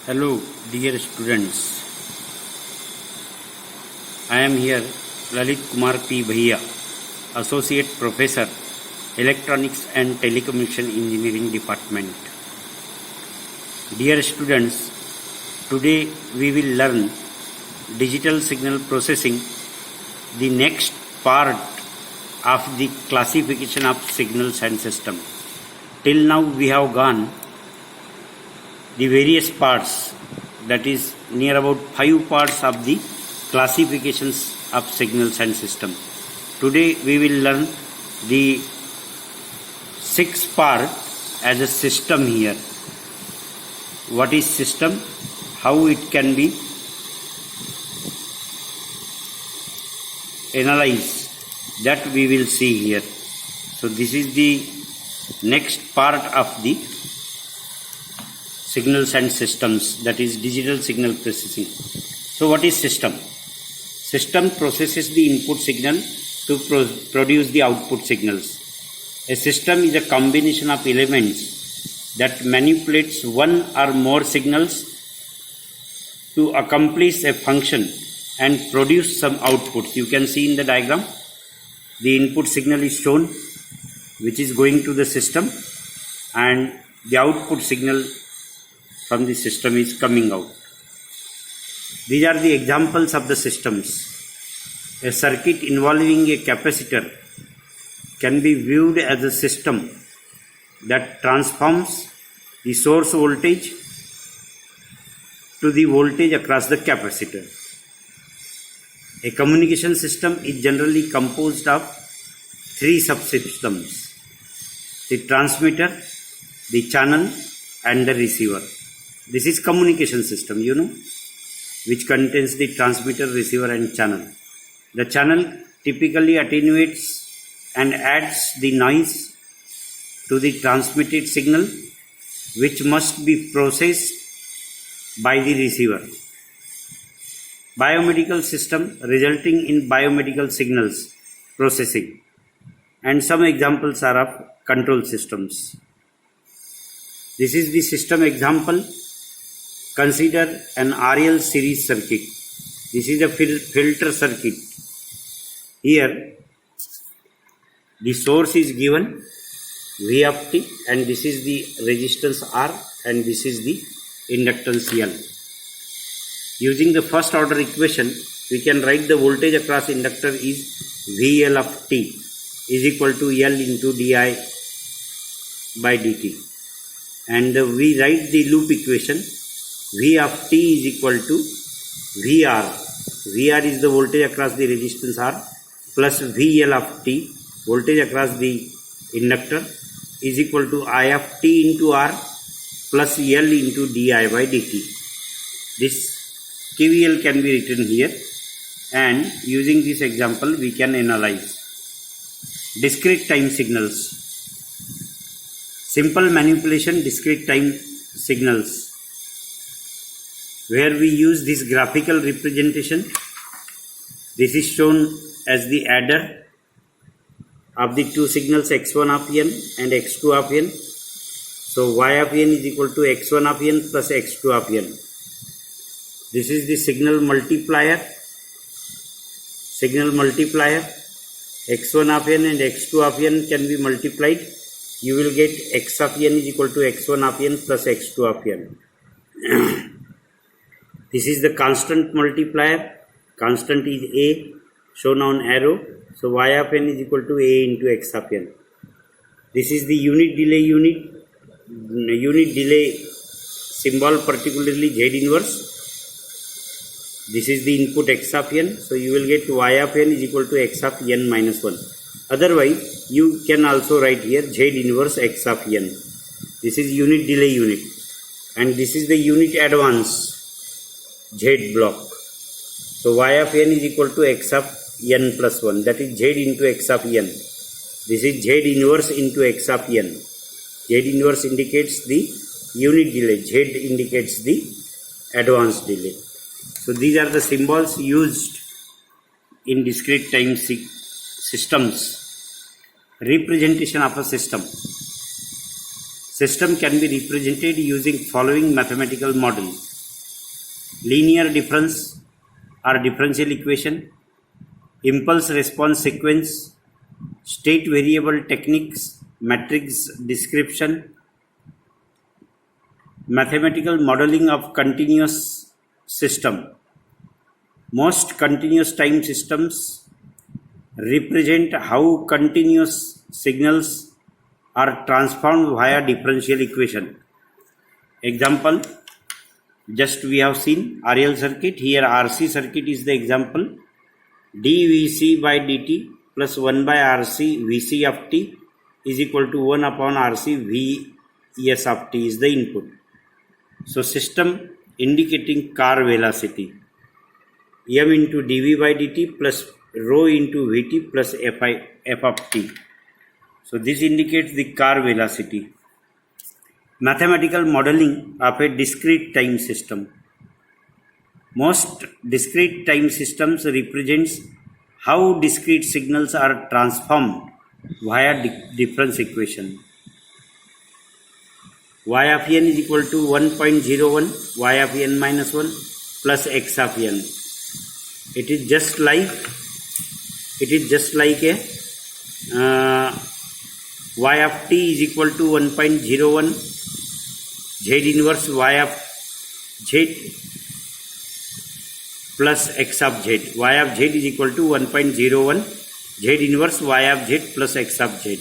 Hello, dear students. I am here, Lalit Kumar P. Bhaiya, Associate Professor, Electronics and Telecommunication Engineering Department. Dear students, today we will learn digital signal processing, the next part of the classification of signals and system. Till now we have gone the various parts, that is near about 5 parts of the classifications of signals and system. Today we will learn the 6th part as a system here. What is system? How it can be analyzed, that we will see here. So this is the next part of the signals and systems, that is digital signal processing. So what is system? System processes the input signal to produce the output signals. A system is a combination of elements that manipulates one or more signals to accomplish a function and produce some outputs. You can see in the diagram, the input signal is shown, which is going to the system, and the output signal from the system is coming out. These are the examples of the systems. A circuit involving a capacitor can be viewed as a system that transforms the source voltage to the voltage across the capacitor. A communication system is generally composed of 3 subsystems: the transmitter, the channel, and the receiver. This is communication system, which contains the transmitter, receiver, and channel. The channel typically attenuates and adds the noise to the transmitted signal, which must be processed by the receiver. Biomedical system resulting in biomedical signals processing. And some examples are of control systems. This is the system example. Consider an RL series circuit. This is a filter circuit. Here the source is given V of t, and this is the resistance R, and this is the inductance L. Using the first order equation, we can write the voltage across inductor is VL of t is equal to L into di by dt. And we write the loop equation, V of t is equal to VR. VR is the voltage across the resistance R, plus VL of t, voltage across the inductor, is equal to I of t into R plus L into di by dt. This KVL can be written here, and using this example we can analyze. Discrete time signals. Simple manipulation discrete time signals, where we use this graphical representation. This is shown as the adder of the 2 signals x1 of n and x2 of n. So y of n is equal to x1 of n plus x2 of n. This is the signal multiplier. X1 of n and x2 of n can be multiplied. You will get x of n is equal to x1 of n plus x2 of n. This is the constant multiplier. Constant is a, shown on arrow. So y of n is equal to a into x of n. This is the unit delay symbol, particularly Z inverse. This is the input x of n. So you will get y of n is equal to x of n minus 1. Otherwise, you can also write here Z inverse x of n. This is unit delay unit. And this is the unit advance Z block. So y of n is equal to x of n plus 1. That is Z into x of n. This is Z inverse into x of n. Z inverse indicates the unit delay. Z indicates the advanced delay. So these are the symbols used in discrete time systems. Representation of a system. System can be represented using following mathematical model. linear difference or differential equation, impulse response sequence, state variable techniques, matrix description, mathematical modeling of continuous system. Most continuous time systems represent how continuous signals are transformed via differential equation. Example, just we have seen RL circuit, here RC circuit is the example. dVc by dt plus 1 by RC Vc of t is equal to 1 upon RC Vs of t is the input. So system indicating car velocity, m into dV by dt plus rho into Vt plus f of t. So this indicates the car velocity. Mathematical modeling of a discrete time system. Most discrete time systems represents how discrete signals are transformed via difference equation. Y of n is equal to 1.01 y of n minus 1 plus x of n. It is just like a y of t is equal to 1.01 z inverse y of z plus x of z. Y of z is equal to 1.01 z inverse y of z plus x of z.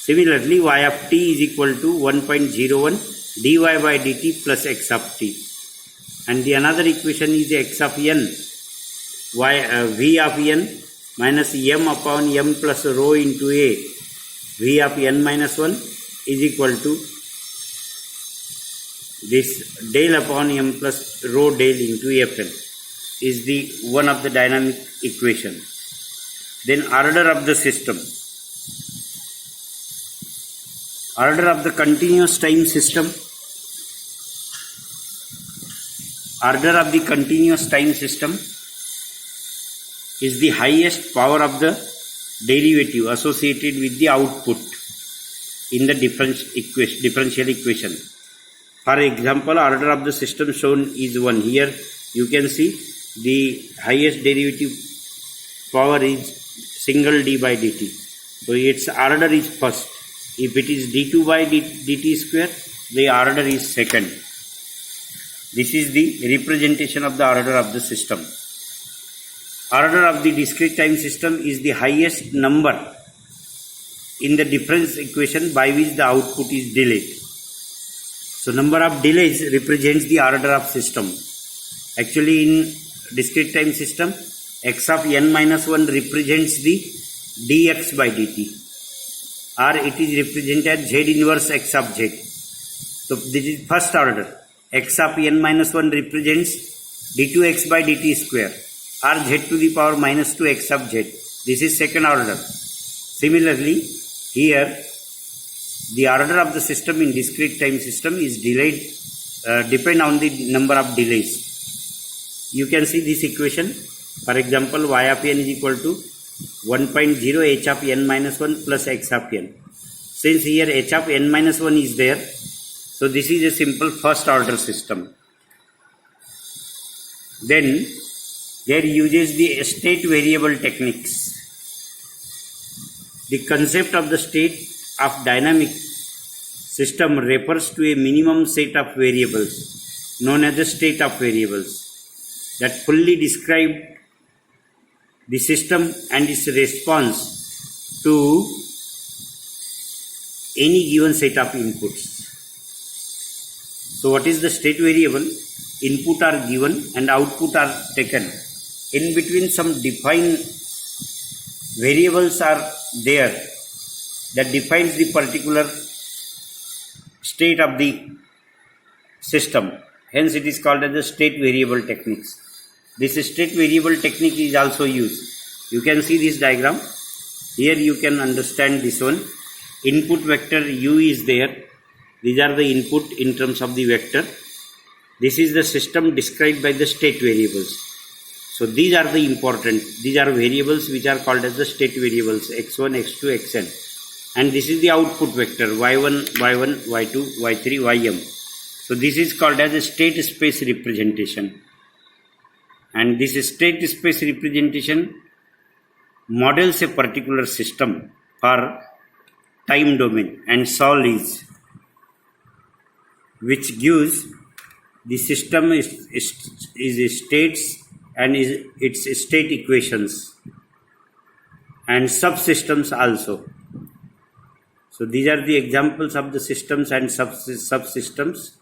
Similarly, y of t is equal to 1.01 dy by dt plus x of t. And the another equation is x of n, v of n minus m upon m plus rho into a v of n minus 1 is equal to this del upon m plus rho del into fn is the one of the dynamic equation. Then order of the system. Order of the continuous time system. Order of the continuous time system is the highest power of the derivative associated with the output in the differential equation. For example, order of the system shown is 1. Here you can see the highest derivative power is single d by dt. So its order is first. If it is d2 by dt square, the order is second. This is the representation of the order of the system. Order of the discrete time system is the highest number in the difference equation by which the output is delayed. So number of delays represents the order of system. Actually in discrete time system, x of n minus 1 represents the dx by dt, or it is represented z inverse x of z. So this is first order. X of n minus 1 represents d2x by dt square, or z to the power minus 2x of z. This is second order. Similarly, here the order of the system in discrete time system is delayed, depend on the number of delays. You can see this equation. For example, y of n is equal to 1.0 h of n minus 1 plus x of n. Since here h of n minus 1 is there, so this is a simple first order system. Then there uses the state variable techniques. The concept of the state of dynamic system refers to a minimum set of variables known as the state of variables that fully describe the system and its response to any given set of inputs. So what is the state variable? Input are given and output are taken. In between some defined variables are there that defines the particular state of the system. Hence it is called as the state variable techniques. This state variable technique is also used. You can see this diagram. Here you can understand this one. Input vector u is there. These are the input in terms of the vector. This is the system described by the state variables. So these are the important. These are variables which are called as the state variables x1, x2, xn. And this is the output vector y1, y2, y3, ym. So this is called as a state space representation. And this state space representation models a particular system for time domain, and Sol is, which gives the system is states and is its state equations and subsystems also. So these are the examples of the systems and subsystems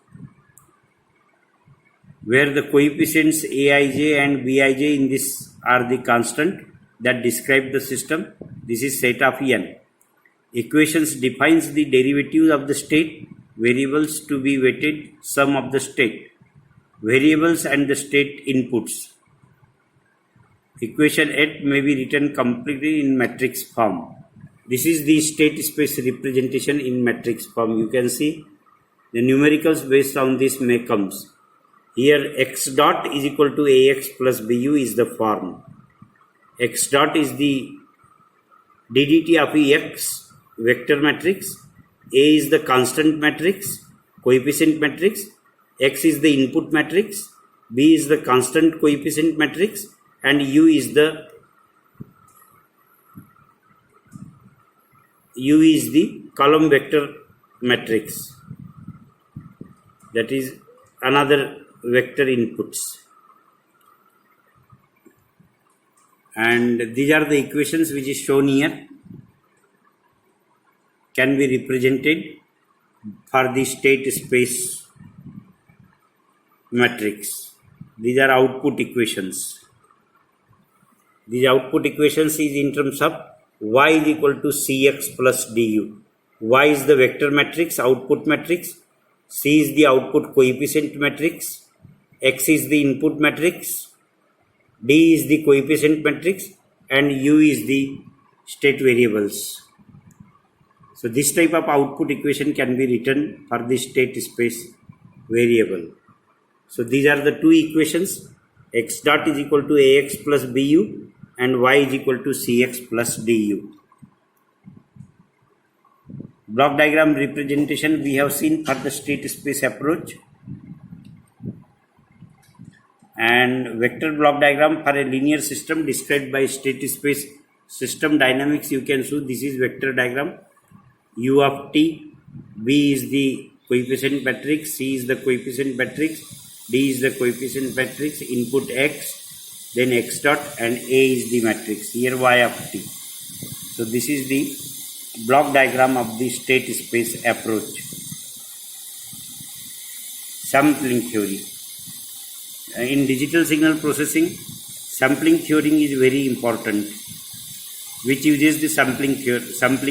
where the coefficients Aij and Bij in this are the constant that describe the system. This is set of n. Equations defines the derivatives of the state variables to be weighted sum of the state variables and the state inputs. Equation 8 may be written completely in matrix form. This is the state space representation in matrix form. You can see the numericals based on this may comes. Here x dot is equal to ax plus bu is the form. X dot is the ddt of x vector matrix. A is the constant matrix, coefficient matrix. X is the input matrix. B is the constant coefficient matrix. And U is the column vector matrix. That is another vector inputs. And these are the equations which is shown here, can be represented for the state space matrix. These are output equations. These output equations is in terms of y is equal to cx plus du. Y is the vector matrix, output matrix. C is the output coefficient matrix. X is the input matrix. D is the coefficient matrix. And U is the state variables. So this type of output equation can be written for the state space variable. So these are the two equations. X dot is equal to ax plus bu and y is equal to cx plus du. Block diagram representation we have seen for the state space approach. And vector block diagram for a linear system described by state space system dynamics. You can see this is vector diagram. U of t, B is the coefficient matrix, C is the coefficient matrix, D is the coefficient matrix, input x, then x dot, and A is the matrix, here y of t. So this is the block diagram of the state space approach. Sampling theory. In digital signal processing, sampling theory is very important, which uses the sampling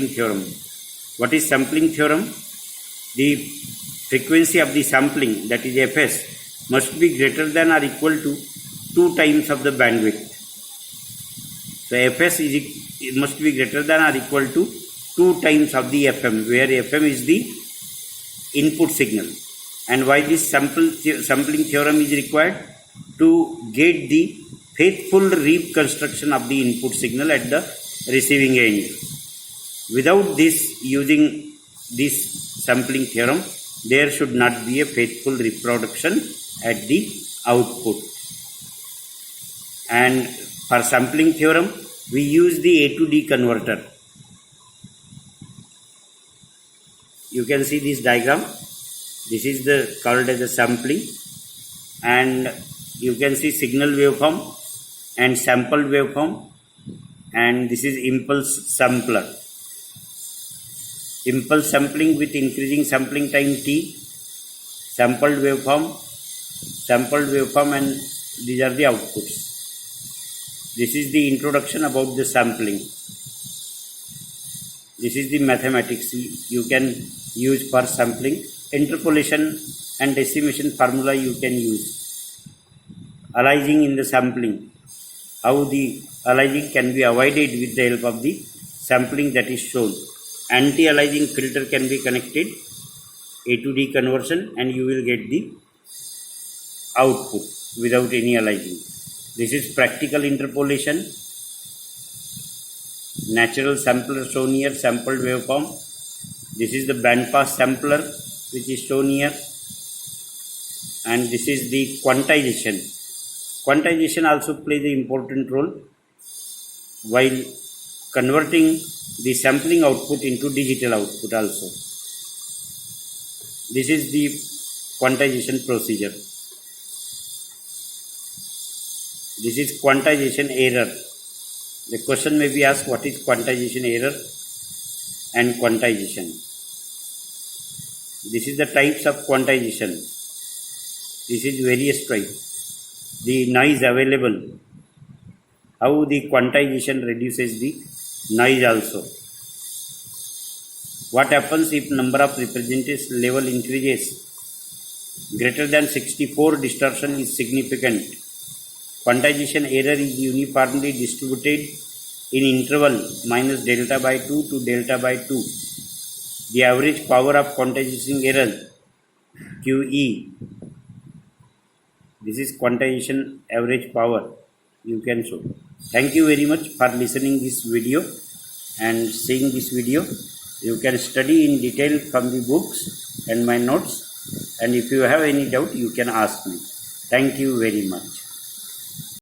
theorem. What is sampling theorem? The frequency of the sampling, that is fs, must be greater than or equal to 2 times of the bandwidth. So fs it must be greater than or equal to 2 times of the fm, where fm is the input signal. And why this sampling theorem is required? To get the faithful reconstruction of the input signal at the receiving end. Without this, using this sampling theorem, there should not be a faithful reproduction at the output. And for sampling theorem, we use the A to D converter. You can see this diagram. This is called as a sampling, and you can see signal waveform and sampled waveform, and this is impulse sampler. Impulse sampling with increasing sampling time t, sampled waveform, and these are the outputs. This is the introduction about the sampling. This is the mathematics you can use for sampling. Interpolation and decimation formula you can use. Aliasing in the sampling. How the aliasing can be avoided with the help of the sampling that is shown. Anti-aliasing filter can be connected, A to D conversion, and you will get the output without any aliasing. This is practical interpolation. Natural sampler shown here, sampled waveform. This is the bandpass sampler which is shown here. and this is the quantization. Quantization also plays an important role while converting the sampling output into digital output also. This is the quantization procedure. This is quantization error. The question may be asked, what is quantization error and quantization? This is the types of quantization. This is various types. The noise available. How the quantization reduces the noise also. What happens if number of representation level increases? Greater than 64 distortion is significant. Quantization error is uniformly distributed in interval minus delta by 2 to delta by 2. The average power of quantization error QE. This is quantization average power. You can show. Thank you very much for listening this video and seeing this video. You can study in detail from the books and my notes, and if you have any doubt you can ask me. Thank you very much.